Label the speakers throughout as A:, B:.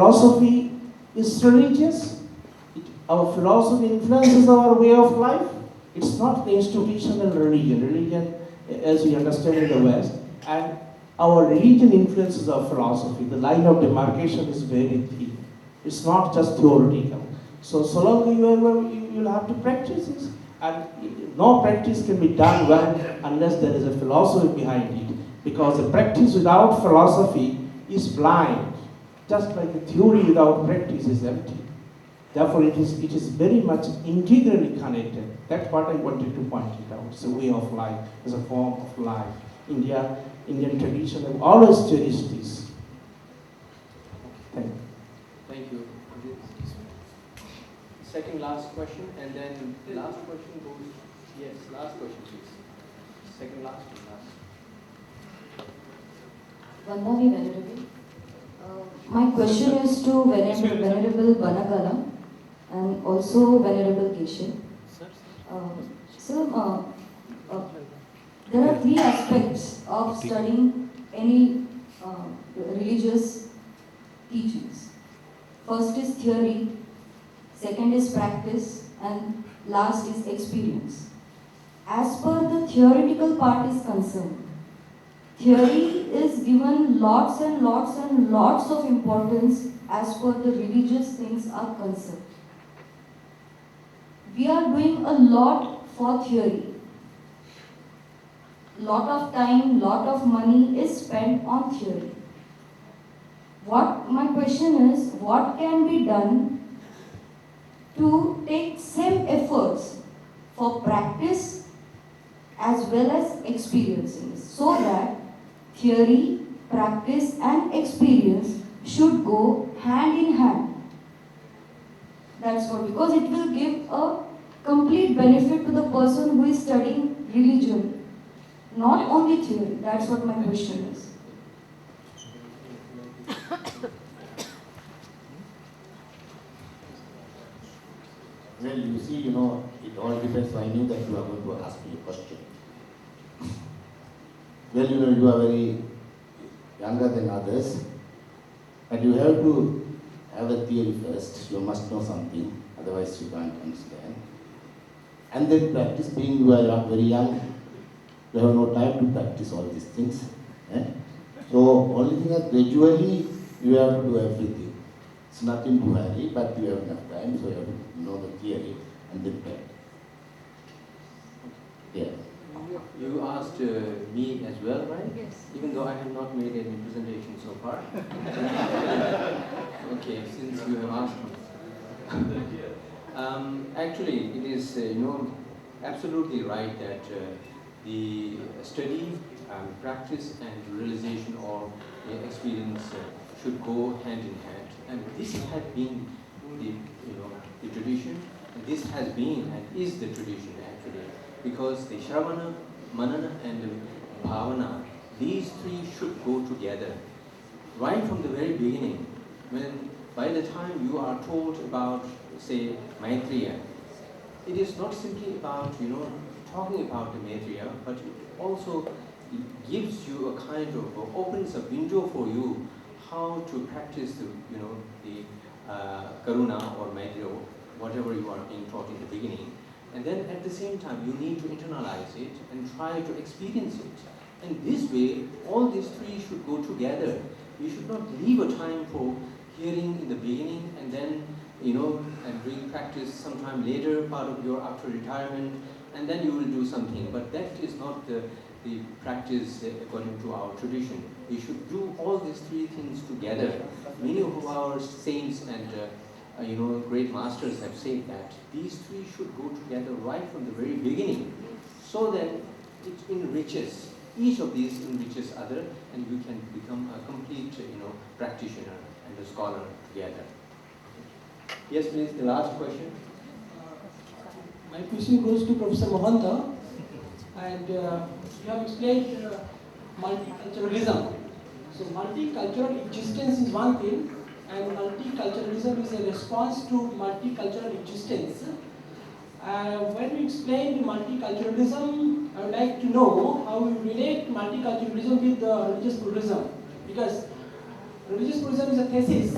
A: philosophy is religious. Our philosophy influences our way of life. It's not the institutional religion. Religion, as we understand in the West, and our religion influences our philosophy. The line of demarcation is very thin. It's not just theoretical. So long you'll have to practice this. And no practice can be done well unless there is a philosophy behind it. Because a practice without philosophy is blind. Just like a theory without practice is empty. Therefore, it is very much integrally connected. That's what I wanted to point it out. It's a way of life, it's a form of life. Indian tradition have always cherished this. Thank you.
B: Thank you. Second last question, and then last question goes. Yes, last question, please. Second last one, last.
C: Vandavi Venerable. My question is to Venerable Banagala and also Venerable Geshe. There are three aspects of studying any religious teachings. First is theory, second is practice, and last is experience. As per the theoretical part is concerned, theory is given lots and lots and lots of importance as per the religious things are concerned. We are doing a lot for theory. Lot of time, lot of money is spent on theory. My question is, what can be done to take same efforts for practice as well as experiencing, so that theory, practice and experience should go hand in hand? That's what, because it will give a complete benefit to the person who is studying religion, not only theory. That's what my question is.
D: Well, you see, it all depends. I knew that you are going to ask me a question. Well, you are very younger than others, and you have to have a theory first. You must know something, otherwise you can't understand. And then practice, being you are very young, you have no time to practice all these things. So, only thing is gradually you have to do everything. It's nothing to hurry, but you have enough time, so you have to know the theory and then practice. Yeah.
B: You asked me as well, right?
C: Yes.
B: Even though I have not made any presentation so far. Okay, since you have asked me. Actually, it is absolutely right that the study, practice, and realization or experience should go hand in hand. And this has been the tradition. And this has been and is the tradition actually, because the Sramana, Manana, and the Bhavana, these three should go together right from the very beginning. By the time you are told about, say, Maitreya, it is not simply about talking about the Maitreya, but it also gives you a kind of opens a window for you how to practice the Karuna or Maitreya, whatever you are being taught in the beginning. And then at the same time, you need to internalize it and try to experience it. And this way, all these three should go together. You should not leave a time for hearing in the beginning and then, and doing practice sometime later, part of your after retirement, and then you will do something. But that is not the practice according to our tradition. We should do all these three things together. Many of our saints and great masters have said that these three should go together right from the very beginning, so that it enriches, each of these enriches other, and you can become a complete practitioner and a scholar together. Yes, please, the last question.
E: My question goes to Professor Mohanta, and you have explained multiculturalism. So multicultural existence is one thing, and multiculturalism is a response to multicultural existence. When you explain multiculturalism, I would like to know how you relate multiculturalism with religious pluralism, because religious pluralism is a thesis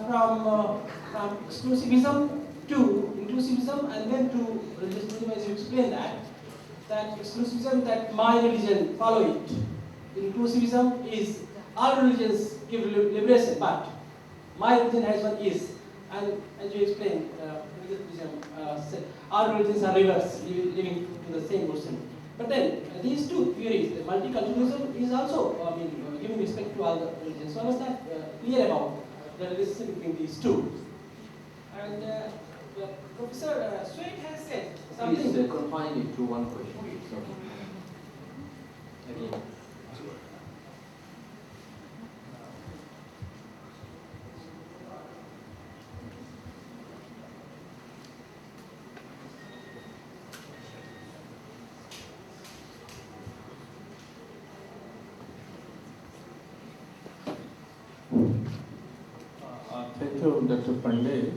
E: from exclusivism to inclusivism, and then to religious pluralism, as you explained that exclusivism, that my religion follow it. Inclusivism is all religions give liberation, but my religion has one is, and as you explained, religious pluralism, all religions are rivers living to the same ocean. But then these two theories, the multiculturalism is also giving respect to all the religions. So I was not clear about the relationship between these two. And Professor Swade has said something.
B: Please confine it to one question. Again.
A: Thank you, Dr. Pandey.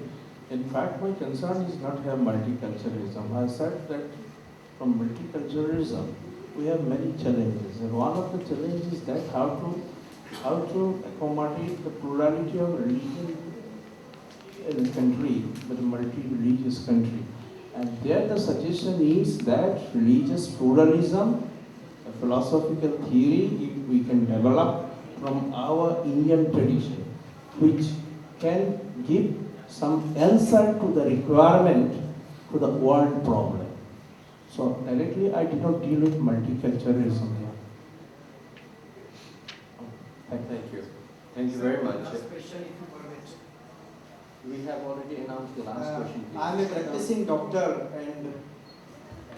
A: In fact, my concern is not have multiculturalism. I said that from multiculturalism, we have many challenges, and one of the challenges is that how to accommodate the plurality of religion in a country, but a multi-religious country. And there the suggestion is that religious pluralism, a philosophical theory, we can develop from our Indian tradition, which can give some answer to the requirement to the world problem. So directly I did not deal with multiculturalism here.
B: Thank you. Thank you very much.
F: Last question, if you permit.
B: We have already announced the last question. Please.
F: I am a practicing doctor, and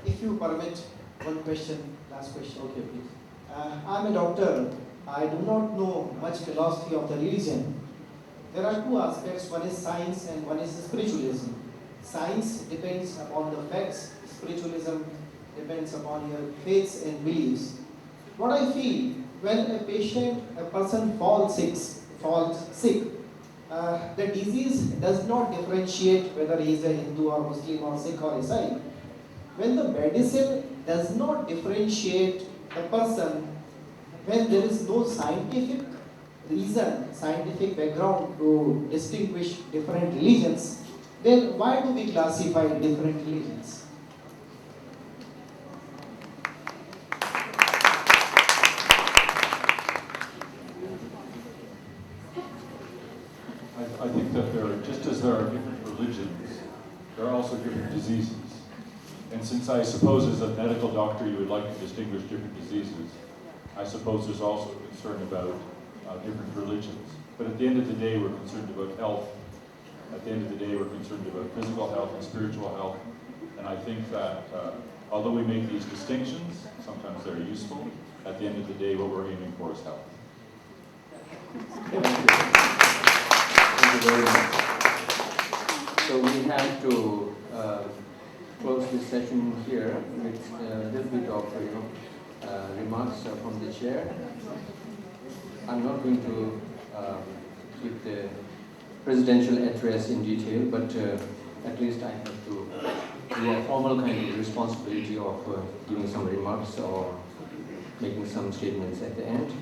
F: if you permit, one question, last question.
B: Okay, please.
F: I am a doctor. I do not know much philosophy of the religion. There are two aspects. One is science and one is spiritualism. Science depends upon the facts. Spiritualism depends upon your faiths and beliefs. What I feel, when a person falls sick, the disease does not differentiate whether he is a Hindu or Muslim or Sikh or Isai. When the medicine does not differentiate the person, when there is no scientific reason, scientific background to distinguish different religions, then why do we classify different religions?
G: I think that just as there are different religions, there are also different diseases. And since I suppose as a medical doctor you would like to distinguish different diseases, I suppose there's also concern about different religions. But at the end of the day, we're concerned about health. At the end of the day, we're concerned about physical health and spiritual health. And I think that although we make these distinctions, sometimes they're useful. At the end of the day, what we're aiming for is health.
B: Thank you. Thank you very much. So we have to close this session here with a little bit of remarks from the chair. I'm not going to give the presidential address in detail, but at least I have to do a formal kind of responsibility of giving some remarks or making some statements at the end.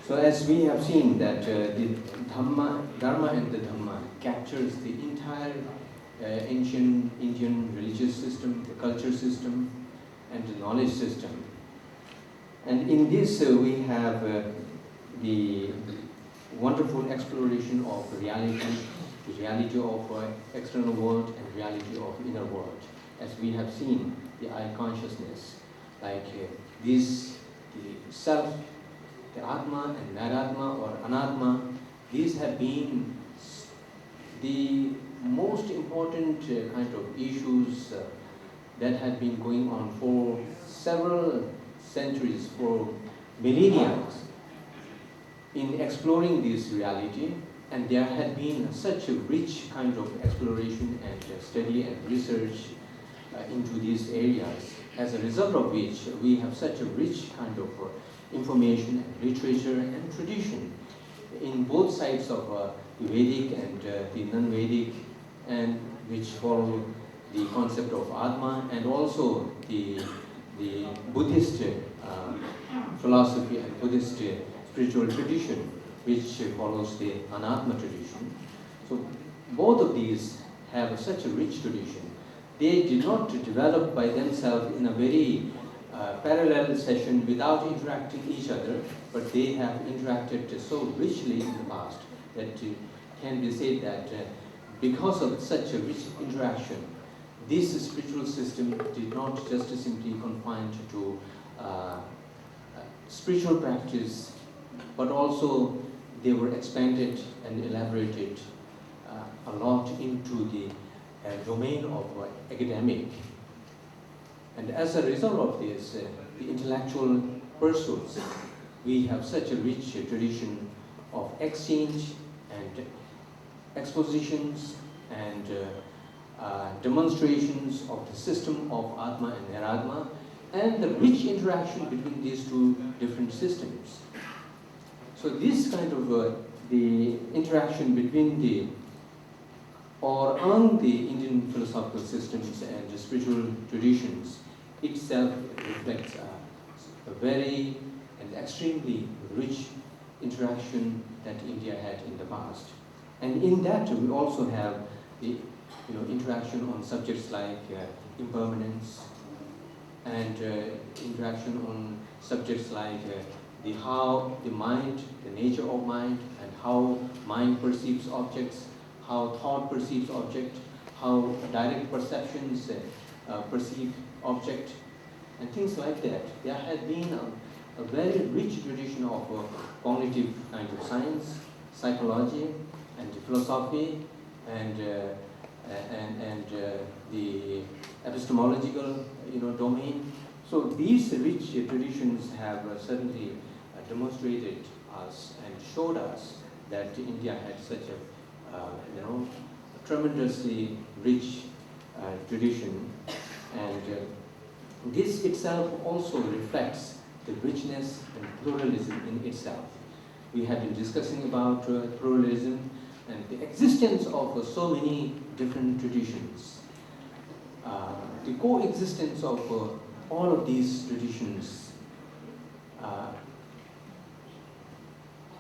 B: So as we have seen that the Dharma and the Dhamma captures the entire ancient Indian religious system, the culture system, and the knowledge system. And in this we have the wonderful exploration of reality, the reality of external world and reality of inner world. As we have seen, the I consciousness, like this, the self, the Atma and Naratma or Anatma, these have been the most important kind of issues that have been going on for several centuries, for millennia, in exploring this reality. And there had been such a rich kind of exploration and study and research into these areas, as a result of which we have such a rich kind of information and literature and tradition in both sides of the Vedic and the non-Vedic, and which follow the concept of Atma, and also the Buddhist philosophy and Buddhist spiritual tradition. which follows the Anatma tradition. So both of these have such a rich tradition. They did not develop by themselves in a very parallel session without interacting each other, but they have interacted so richly in the past that can be said that because of such a rich interaction, this spiritual system did not just simply confine to spiritual practice, but also they were expanded and elaborated a lot into the domain of academic. And as a result of this, the intellectual pursuits, we have such a rich tradition of exchange and expositions and demonstrations of the system of Atma and Niratma, and the rich interaction between these two different systems. So this kind of the interaction between the or on the Indian philosophical systems and the spiritual traditions itself reflects a very and extremely rich interaction that India had in the past. And in that we also have the interaction on subjects like impermanence, and interaction on subjects like how the mind, the nature of mind, and how mind perceives objects, how thought perceives object, how direct perceptions perceive object, and things like that. There had been a very rich tradition of cognitive kind of science, psychology, and philosophy, and the epistemological domain. So these rich traditions have certainly demonstrated us and showed us that India had such a tremendously rich tradition, and this itself also reflects the richness and pluralism in itself. We have been discussing about pluralism and the existence of so many different traditions. The coexistence of all of these traditions,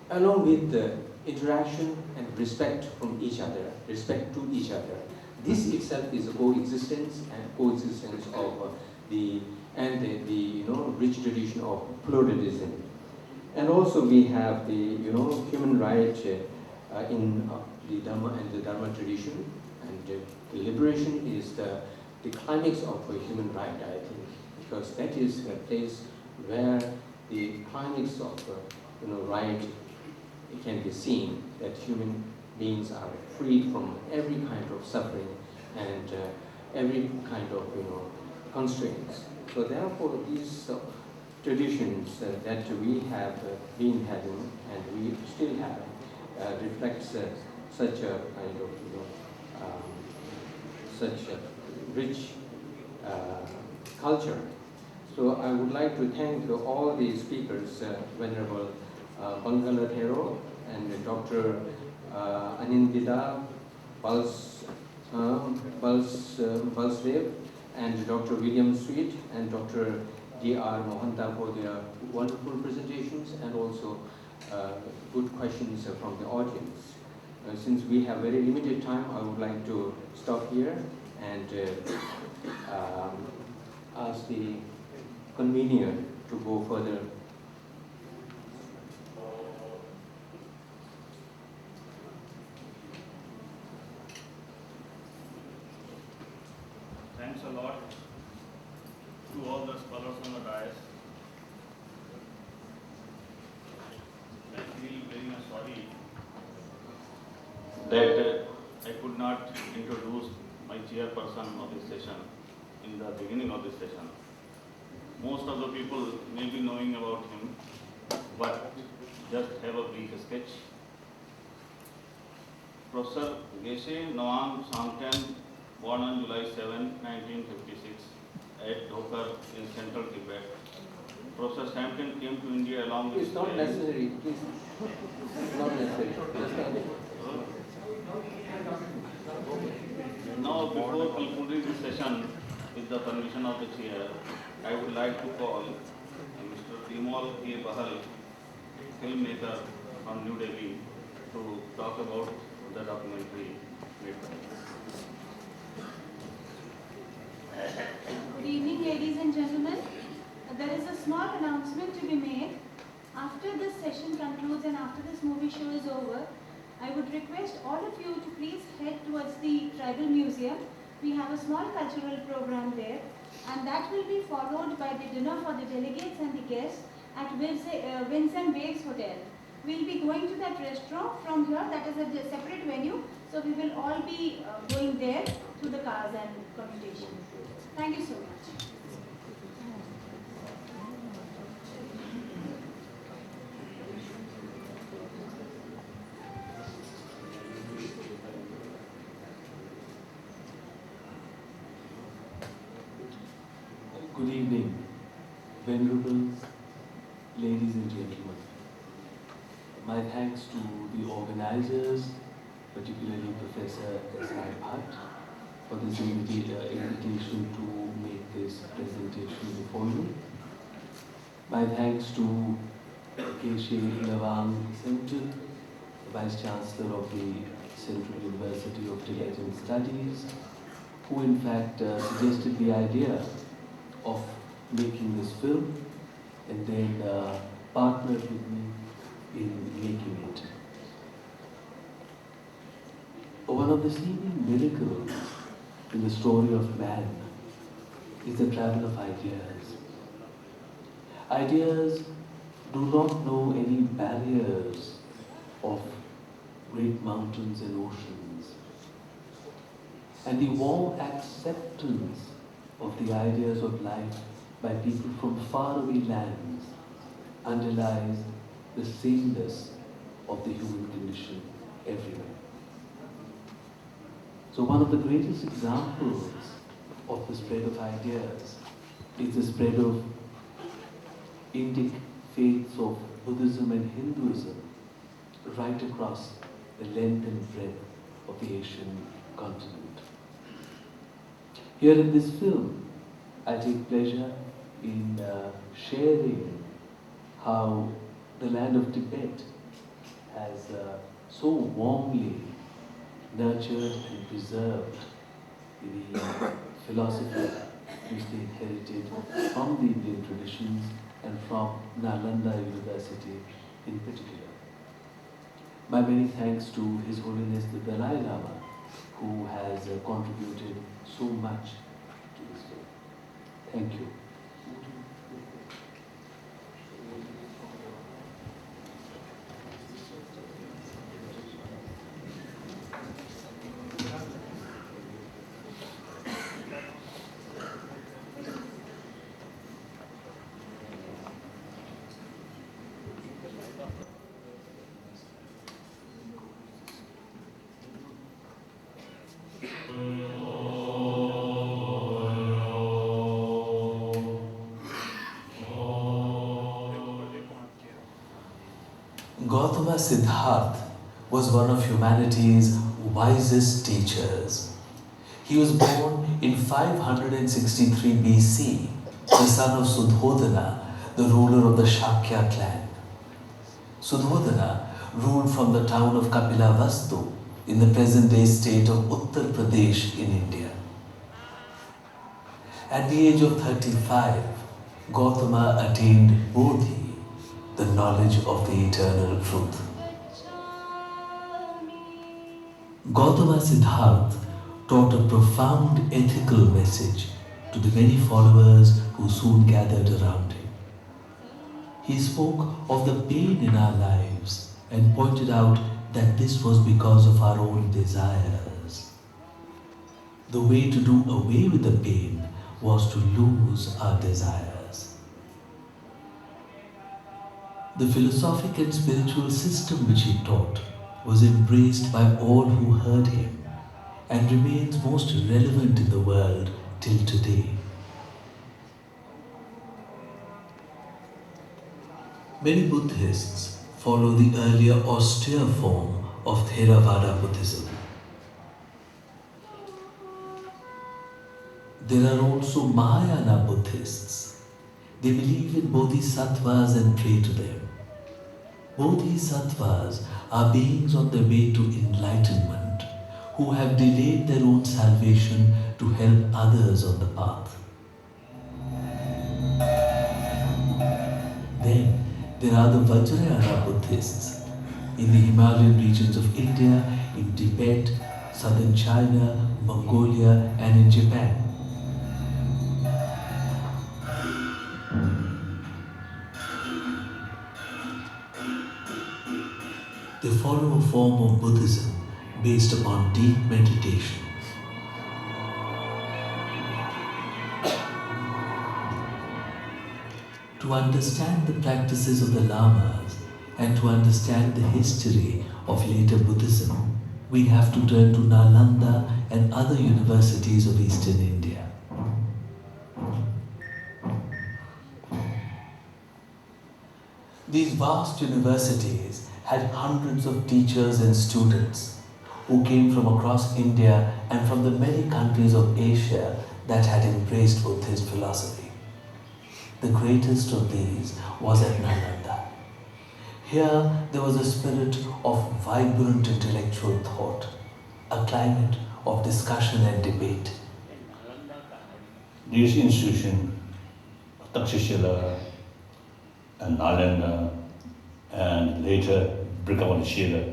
B: along with the interaction and respect from each other, respect to each other. This itself is a coexistence of the rich tradition of pluralism. And also we have the human right in the Dhamma and the Dharma tradition, and the liberation is the climax of a human right, I think, because that is a place where the climax of right can be seen, that human beings are freed from every kind of suffering and every kind of constraints. So therefore these traditions that we have been having and we still have reflects such a kind of such a rich culture. So I would like to thank all the speakers, Venerable Bangalathero and Dr. Anindita Balsdev and Dr. William Sweet and Dr. D.R. Mohanta for their wonderful presentations and also good questions from the audience. Since we have very limited time, I would like to stop here and ask the convener to go further.
H: Thanks a lot to all the scholars on the dais. I feel very much sorry that I could not introduce my chairperson of this session in the beginning of this session. Most of the people may be knowing about him, but just have a brief sketch. Professor Geshe Nawang Samten, born on July 7, 1956 at Dhokar in central Tibet. Professor Samten came to India along with...
B: It's not necessary, please. Not necessary.
H: Now, before concluding the session, with the permission of the chair, I would like to call Mr. Bimal A. Bahal, filmmaker, from New Delhi to talk about the documentary made by us.
I: Good evening, ladies and gentlemen. There is a small announcement to be made. After this session concludes and after this movie show is over, I would request all of you to please head towards the Tribal Museum. We have a small cultural program there, and that will be followed by the dinner for the delegates and the guests at Winds and Waves Hotel. We'll be going to that restaurant from here, that is a separate venue, so we will all be going there through the cars and commutation. Thank you so much.
J: Good evening, venerables, ladies and gentlemen. My thanks to the organizers, particularly Professor S.I. Bhatt, for this invitation to make this presentation before you. My thanks to K.Sh. Lavang Sentu, Vice Chancellor of the Central University of Tibetan Studies, who in fact suggested the idea of making this film and then partnered with me in making it. One of the seeming miracles in the story of man is the travel of ideas. Ideas do not know any barriers of great mountains and oceans. And the warm acceptance of the ideas of life by people from faraway lands underlies the sameness of the human condition everywhere. So one of the greatest examples of the spread of ideas is the spread of Indic faiths of Buddhism and Hinduism right across the length and breadth of the Asian continent. Here in this film, I take pleasure in sharing how the land of Tibet has so warmly nurtured and preserved the philosophy which they inherited from the Indian traditions and from Nalanda University in particular. My many thanks to His Holiness the Dalai Lama, who has contributed so much to this film. Thank you. Gautama Siddhartha was one of humanity's wisest teachers. He was born in 563 BC, the son of Sudhodana, the ruler of the Shakya clan. Sudhodana ruled from the town of Kapilavastu in the present-day state of Uttar Pradesh in India. At the age of 35, Gautama attained Bodhi, the knowledge of the eternal truth. Gautama Siddhartha taught a profound ethical message to the many followers who soon gathered around him. He spoke of the pain in our lives and pointed out that this was because of our own desires. The way to do away with the pain was to lose our desires. The philosophic and spiritual system which he taught was embraced by all who heard him and remains most relevant in the world till today. Many Buddhists follow the earlier austere form of Theravada Buddhism. There are also Mahayana Buddhists. They believe in bodhisattvas and pray to them. Bodhisattvas are beings on their way to enlightenment who have delayed their own salvation to help others on the path. Then there are the Vajrayana Buddhists in the Himalayan regions of India, in Tibet, southern China, Mongolia, and in Japan. They follow a form of Buddhism based upon deep meditation. To understand the practices of the Lamas and to understand the history of later Buddhism, we have to turn to Nalanda and other universities of Eastern India. These vast universities had hundreds of teachers and students who came from across India and from the many countries of Asia that had embraced Buddhist philosophy. The greatest of these was at Nalanda. Here there was a spirit of vibrant intellectual thought, a climate of discussion and debate.
K: These institutions, Takshashila and Nalanda, and later Brikavalashila,